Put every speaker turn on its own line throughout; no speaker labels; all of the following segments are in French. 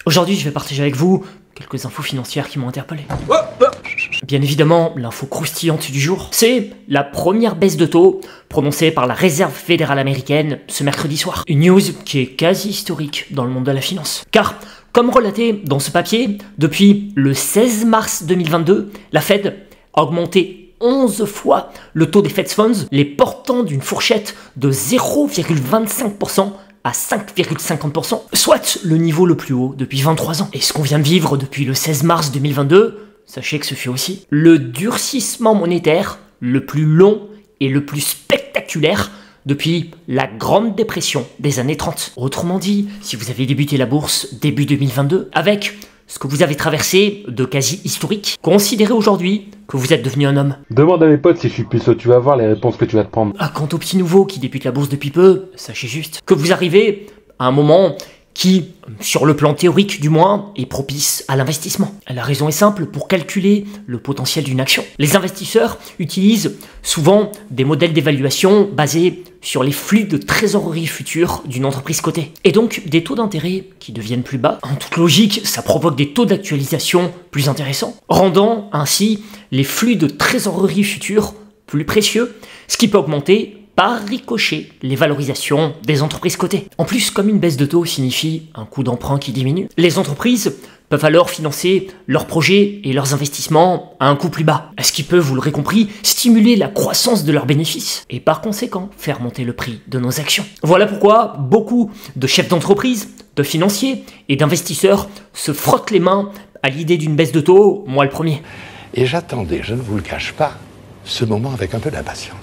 Aujourd'hui, je vais partager avec vous quelques infos financières qui m'ont interpellé. Bien évidemment, l'info croustillante du jour, c'est la première baisse de taux prononcée par la Réserve fédérale américaine ce mercredi soir. Une news qui est quasi historique dans le monde de la finance. Car, comme relaté dans ce papier, depuis le 16 mars 2022, la Fed a augmenté 11 fois le taux des Fed Funds, les portant d'une fourchette de 0,25% à 5,50%, soit le niveau le plus haut depuis 23 ans. Et ce qu'on vient de vivre depuis le 16 mars 2022, sachez que ce fut aussi le durcissement monétaire le plus long et le plus spectaculaire depuis la Grande Dépression des années 30. Autrement dit, si vous avez débuté la bourse début 2022, avec ce que vous avez traversé de quasi historique, considérez aujourd'hui que vous êtes devenu un homme.
Demande à mes potes si je suis puceau, tu vas voir les réponses que tu vas te prendre.
Ah, quant aux petits nouveaux qui débutent la bourse depuis peu, sachez juste que vous arrivez à un moment qui, sur le plan théorique du moins, est propice à l'investissement. La raison est simple, pour calculer le potentiel d'une action. Les investisseurs utilisent souvent des modèles d'évaluation basés sur les flux de trésorerie futurs d'une entreprise cotée. Et donc des taux d'intérêt qui deviennent plus bas. En toute logique, ça provoque des taux d'actualisation plus intéressants, rendant ainsi les flux de trésorerie futurs plus précieux, ce qui peut augmenter par ricochet les valorisations des entreprises cotées. En plus, comme une baisse de taux signifie un coût d'emprunt qui diminue, les entreprises peuvent alors financer leurs projets et leurs investissements à un coût plus bas, ce qui peut, vous l'aurez compris, stimuler la croissance de leurs bénéfices et par conséquent faire monter le prix de nos actions. Voilà pourquoi beaucoup de chefs d'entreprise, de financiers et d'investisseurs se frottent les mains à l'idée d'une baisse de taux, moi le premier.
Et j'attendais, je ne vous le cache pas, ce moment avec un peu d'impatience.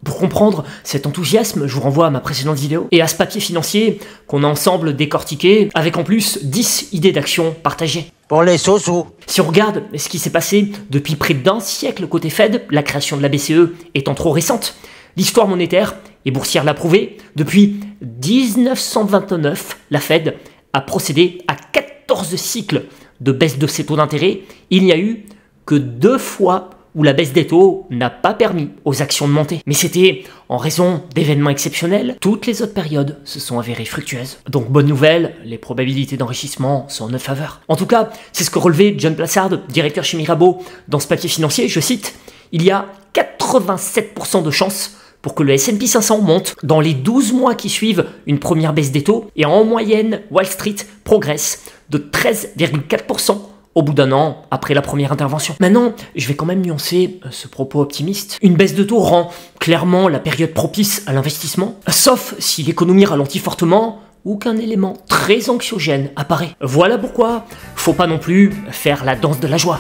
Pour comprendre cet enthousiasme, je vous renvoie à ma précédente vidéo et à ce papier financier qu'on a ensemble décortiqué, avec en plus 10 idées d'action partagées.
Pour les sous-sous.
Si on regarde ce qui s'est passé depuis près d'un siècle côté Fed, la création de la BCE étant trop récente, l'histoire monétaire et boursière l'a prouvé, depuis 1929, la Fed a procédé à 14 cycles de baisse de ses taux d'intérêt. Il n'y a eu que 2 fois où la baisse des taux n'a pas permis aux actions de monter. Mais c'était en raison d'événements exceptionnels. Toutes les autres périodes se sont avérées fructueuses. Donc bonne nouvelle, les probabilités d'enrichissement sont en notre faveur. En tout cas, c'est ce que relevait John Plassard, directeur chez Mirabeau, dans ce papier financier, je cite, « Il y a 87% de chances pour que le S&P 500 monte dans les 12 mois qui suivent une première baisse des taux, et en moyenne, Wall Street progresse de 13,4% au bout d'un an après la première intervention. » Maintenant, je vais quand même nuancer ce propos optimiste. Une baisse de taux rend clairement la période propice à l'investissement, sauf si l'économie ralentit fortement ou qu'un élément très anxiogène apparaît. Voilà pourquoi faut pas non plus faire la danse de la joie.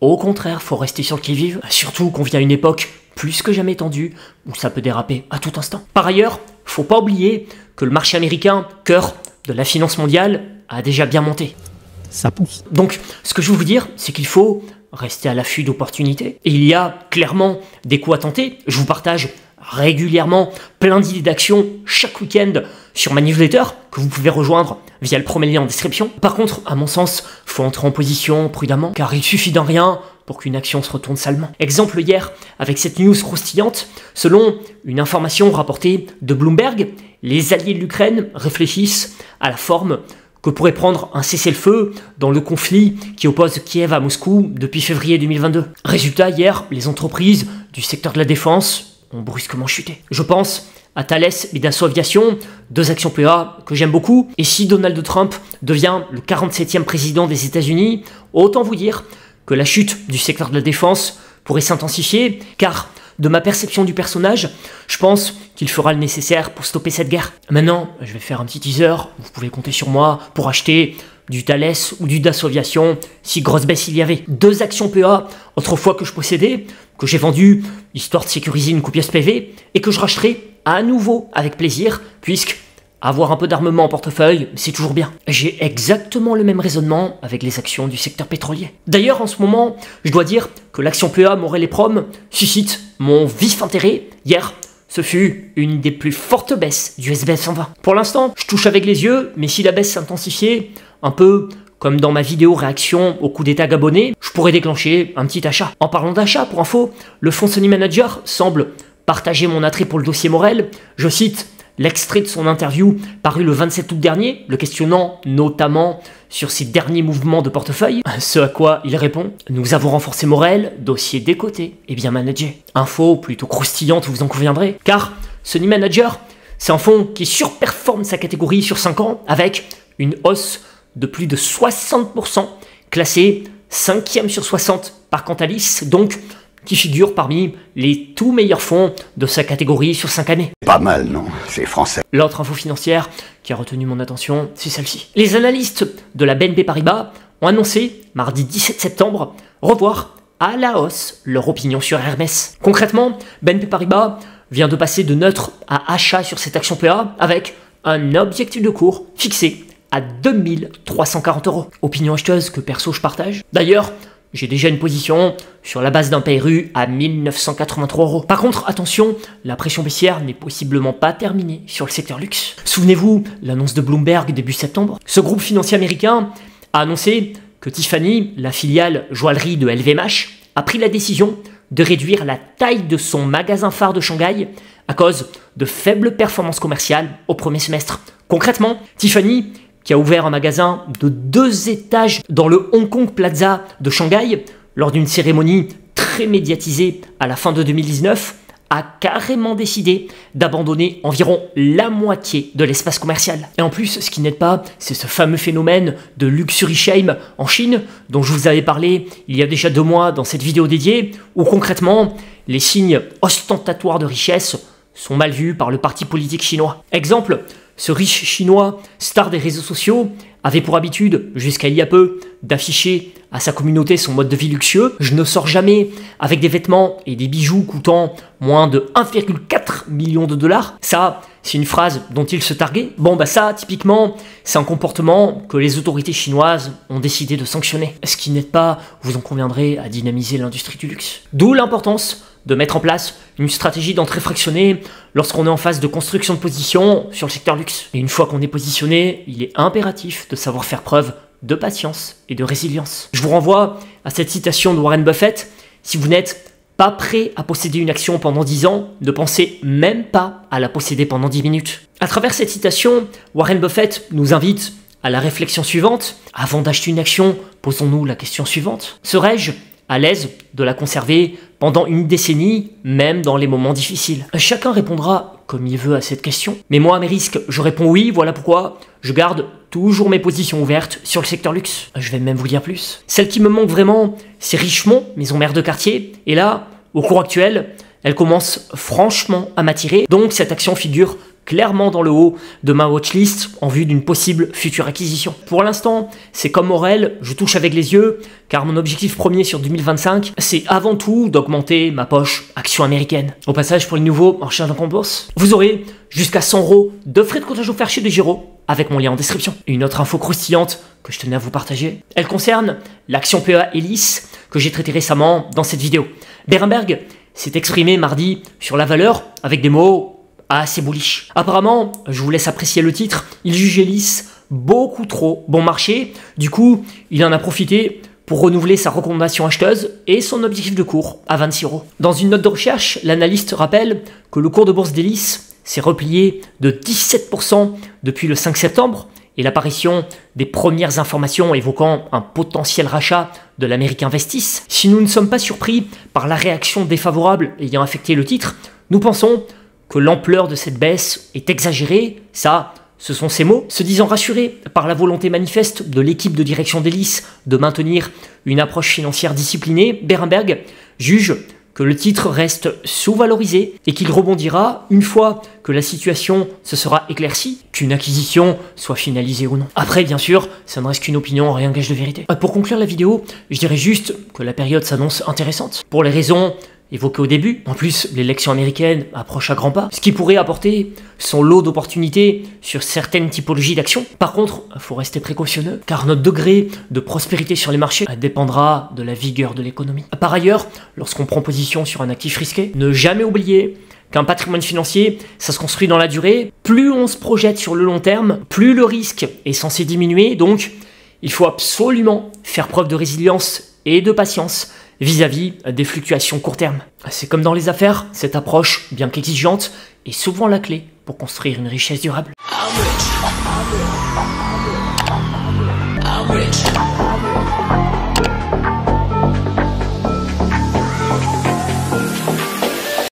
Au contraire, faut rester sur le qui-vive, surtout qu'on vit à une époque plus que jamais tendue où ça peut déraper à tout instant. Par ailleurs, faut pas oublier que le marché américain, cœur de la finance mondiale, a déjà bien monté.
Ça pousse.
Donc, ce que je veux vous dire, c'est qu'il faut rester à l'affût d'opportunités. Et il y a clairement des coups à tenter. Je vous partage régulièrement plein d'idées d'action chaque week-end sur ma newsletter que vous pouvez rejoindre via le premier lien en description. Par contre, à mon sens, faut entrer en position prudemment, car il suffit d'un rien pour qu'une action se retourne salement. Exemple hier, avec cette news croustillante, selon une information rapportée de Bloomberg, les alliés de l'Ukraine réfléchissent à la forme que pourrait prendre un cessez-le-feu dans le conflit qui oppose Kiev à Moscou depuis février 2022. Résultat, hier, les entreprises du secteur de la défense ont brusquement chuté. Je pense à Thales et Dassault Aviation, 2 actions PA que j'aime beaucoup. Et si Donald Trump devient le 47e président des États-Unis, autant vous dire que la chute du secteur de la défense pourrait s'intensifier, car de ma perception du personnage, je pense qu'il fera le nécessaire pour stopper cette guerre. Maintenant, je vais faire un petit teaser, vous pouvez compter sur moi pour acheter du Thales ou du Dassault Aviation si grosse baisse il y avait. 2 actions PA autrefois que je possédais, que j'ai vendues histoire de sécuriser une copieuse PV et que je racheterai à nouveau avec plaisir, puisque avoir un peu d'armement en portefeuille, c'est toujours bien. J'ai exactement le même raisonnement avec les actions du secteur pétrolier. D'ailleurs, en ce moment, je dois dire que l'action PA Morel et Prom suscite mon vif intérêt. Hier, ce fut une des plus fortes baisses du SBF 120. Pour l'instant, je touche avec les yeux, mais si la baisse s'intensifiait, un peu comme dans ma vidéo réaction au coup d'état gabonais, je pourrais déclencher un petit achat. En parlant d'achat, pour info, le fonds Sony Manager semble partager mon attrait pour le dossier Morel. Je cite, l'extrait de son interview paru le 27 août dernier, le questionnant notamment sur ses derniers mouvements de portefeuille, ce à quoi il répond « Nous avons renforcé Morel, dossier décoté et bien managé ». Info plutôt croustillante, vous en conviendrez, car ce New Manager, c'est un fonds qui surperforme sa catégorie sur 5 ans avec une hausse de plus de 60%, classé 5e sur 60 par Cantalis, donc qui figure parmi les tout meilleurs fonds de sa catégorie sur 5 années.
Pas mal, non? C'est français.
L'autre info financière qui a retenu mon attention, c'est celle-ci. Les analystes de la BNP Paribas ont annoncé, mardi 17 septembre, revoir à la hausse leur opinion sur Hermès. Concrètement, BNP Paribas vient de passer de neutre à achat sur cette action PA avec un objectif de cours fixé à 2340 €. Opinion acheteuse que perso je partage. D'ailleurs, j'ai déjà une position sur la base d'un PRU à 1983 €. Par contre, attention, la pression baissière n'est possiblement pas terminée sur le secteur luxe. Souvenez-vous, l'annonce de Bloomberg début septembre. Ce groupe financier américain a annoncé que Tiffany, la filiale joaillerie de LVMH, a pris la décision de réduire la taille de son magasin phare de Shanghai à cause de faibles performances commerciales au premier semestre. Concrètement, Tiffany, qui a ouvert un magasin de 2 étages dans le Hong Kong Plaza de Shanghai lors d'une cérémonie très médiatisée à la fin de 2019, a carrément décidé d'abandonner environ la moitié de l'espace commercial. Et en plus, ce qui n'aide pas, c'est ce fameux phénomène de luxury shame en Chine, dont je vous avais parlé il y a déjà 2 mois dans cette vidéo dédiée, où concrètement, les signes ostentatoires de richesse sont mal vus par le parti politique chinois. Exemple, ce riche chinois, star des réseaux sociaux, avait pour habitude, jusqu'à il y a peu, d'afficher à sa communauté son mode de vie luxueux. Je ne sors jamais avec des vêtements et des bijoux coûtant moins de 1,4 million de $. Ça, c'est une phrase dont il se targuait. Bon bah ça, typiquement, c'est un comportement que les autorités chinoises ont décidé de sanctionner. Ce qui n'aide pas, vous en conviendrez, à dynamiser l'industrie du luxe. D'où l'importance de mettre en place une stratégie d'entrée fractionnée lorsqu'on est en phase de construction de position sur le secteur luxe. Et une fois qu'on est positionné, il est impératif de savoir faire preuve de patience et de résilience. Je vous renvoie à cette citation de Warren Buffett. Si vous n'êtes pas prêt à posséder une action pendant 10 ans, ne pensez même pas à la posséder pendant 10 minutes. À travers cette citation, Warren Buffett nous invite à la réflexion suivante. Avant d'acheter une action, posons-nous la question suivante. Serais-je à l'aise de la conserver pendant une décennie, même dans les moments difficiles? Chacun répondra comme il veut à cette question. Mais moi, à mes risques, je réponds oui, voilà pourquoi je garde toujours mes positions ouvertes sur le secteur luxe. Je vais même vous dire plus. Celle qui me manque vraiment, c'est Richemont, maison mère de quartier. Et là, au cours actuel, elle commence franchement à m'attirer. Donc cette action figure clairement dans le haut de ma watchlist en vue d'une possible future acquisition. Pour l'instant, c'est comme Morel, je touche avec les yeux, car mon objectif premier sur 2025, c'est avant tout d'augmenter ma poche action américaine. Au passage, pour les nouveaux en recherche d'un bourse, vous aurez jusqu'à 100 € de frais de comptage offerts chez DeGiro, avec mon lien en description. Une autre info croustillante que je tenais à vous partager, elle concerne l'action PEA Elis que j'ai traité récemment dans cette vidéo. Berenberg s'est exprimé mardi sur la valeur avec des mots assez bullish. Apparemment, je vous laisse apprécier le titre, il juge Elis beaucoup trop bon marché. Du coup, il en a profité pour renouveler sa recommandation acheteuse et son objectif de cours à 26 €. Dans une note de recherche, l'analyste rappelle que le cours de bourse d'Elis s'est replié de 17% depuis le 5 septembre et l'apparition des premières informations évoquant un potentiel rachat de l'American Investis. Si nous ne sommes pas surpris par la réaction défavorable ayant affecté le titre, nous pensons que l'ampleur de cette baisse est exagérée. Ça, ce sont ses mots. Se disant rassuré par la volonté manifeste de l'équipe de direction d'Elis de maintenir une approche financière disciplinée, Berenberg juge que le titre reste sous-valorisé et qu'il rebondira une fois que la situation se sera éclaircie, qu'une acquisition soit finalisée ou non. Après, bien sûr, ça ne reste qu'une opinion, rien gage de vérité. Pour conclure la vidéo, je dirais juste que la période s'annonce intéressante. Pour les raisons évoqué au début. En plus, l'élection américaine approche à grands pas, ce qui pourrait apporter son lot d'opportunités sur certaines typologies d'actions. Par contre, il faut rester précautionneux, car notre degré de prospérité sur les marchés dépendra de la vigueur de l'économie. Par ailleurs, lorsqu'on prend position sur un actif risqué, ne jamais oublier qu'un patrimoine financier, ça se construit dans la durée. Plus on se projette sur le long terme, plus le risque est censé diminuer. Donc, il faut absolument faire preuve de résilience et de patience vis-à-vis des fluctuations court terme. C'est comme dans les affaires, cette approche, bien qu'exigeante, est souvent la clé pour construire une richesse durable. I'm rich.